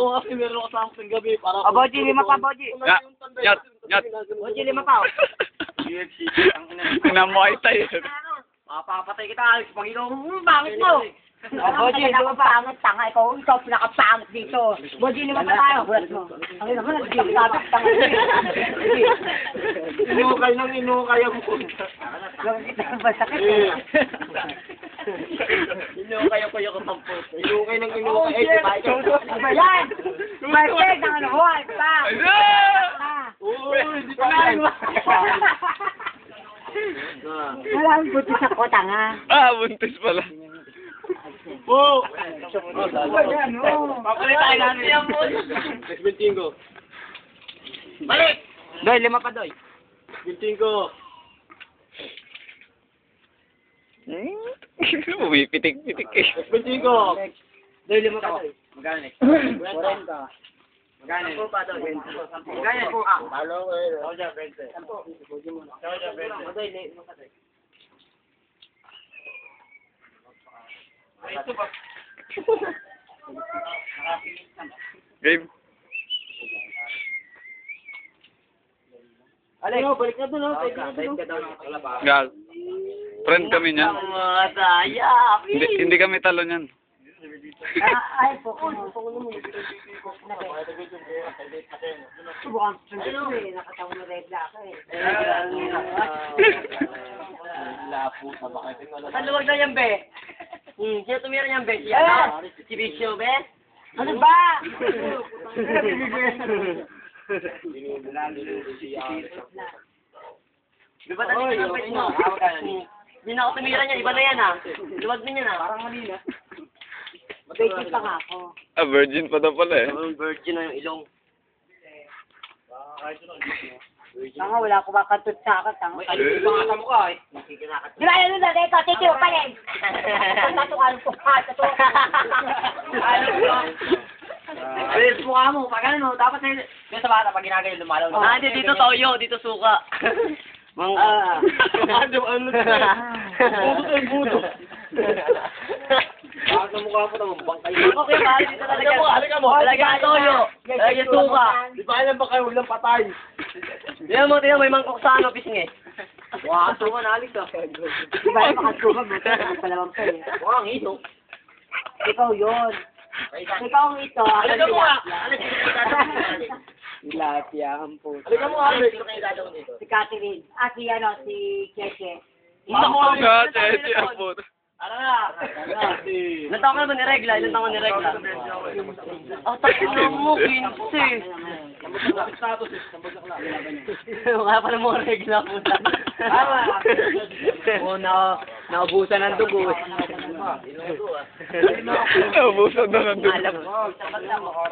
Oo, kasi meron ako sa akin gabi para... Boji, 5 pa, Boji. Nyat! Boji, 5 pa. Pinamuhay tayo. Mapapatay kita, Alex. Pag ikaw, bakit mo? Boji, 5 pa. Pangit, tanga. Ikaw pinakapangit dito. Boji, 5 pa tayo. Ang ina mo, nagkikapit, tanga. Inukay ng inukay ang punta. Masakit eh. Inukay ako yung katampo. Inukay ng inukay. Eh, diba ikaw? Ano ba yan? Masakit, ang ano ko, pa. Uy, di pa yan. Wala ang butis ako, tanga. Buntis pala. Oo! Papalit tayo namin. Next binting ko. Balik! Doy, 5 pa, Doy. Binting ko. Pumipitik-pitik eh. Next binting ko. Doy, 5 pa, Doy. Magkano next? 40. Magkano? 10 pa, Doy. Magkano po? Halo ko eh. Ako dyan, 20. Ako dyan, 20. Doy, 5 pa, Doy. Ito ba? Game. Alex, Balik na doon, balik na doon. Gal. Friend kami niyan. Masaya. Hindi kami talo niyan. ay, po. Subukan ko eh. Nakatawa na regla ako eh. Lapo sa bakit. Saan luwag na yan, be? Sino tumira niyan, Be? Si ano? Si Bicio, Be? Ano ba? Di ba tayo yung page mo? Hindi na ako tumira niya. Iba na yan, ha? Luwag din yan, ha? Parang mali na. Basic pa nga ako. Virgin pa daw pala eh. Virgin na yung ilong. Tanga, wala ko makantot sa akin. Tanga. Ay, iba nga sa mukha, eh. Di ba yun na dito? Titiyo pa rin. Tatukan ko pa. Ay, mukha mo. Pag ano, dapat na yung sa bata, pag ginagayo, lumalaw. Ah, hindi, dito toyo, dito suka. Mang... Ano, budo. Bakit na mukha mo naman, bangkay. Okay, bakit dito talaga? Halika mo. Halika toyo. Halika suka. Di ba alam ba kayo, walang patay? Tingnan mo, may mangkok sa ano, pisngi. Wow, suka na, Alex, ah. Di ba yung makasuka mo? Palawang ka eh. Wow, ang ito. Ikaw yun. Ikaw ang ito. Halika mo nga. Tilapia ang puto. Halika mo nga, Alex. Sino kayo dadawin dito? Si Catherine. Si Cheche. Cheche ang puto. Ano na? Ilan taon ka na ba niregla? Ilan taon ka niregla? Takin mo, 15. Wala pa na mga regla po. Tama. Oo, naubusan ng dugo. Naubusan na ng dugo. Alam mo.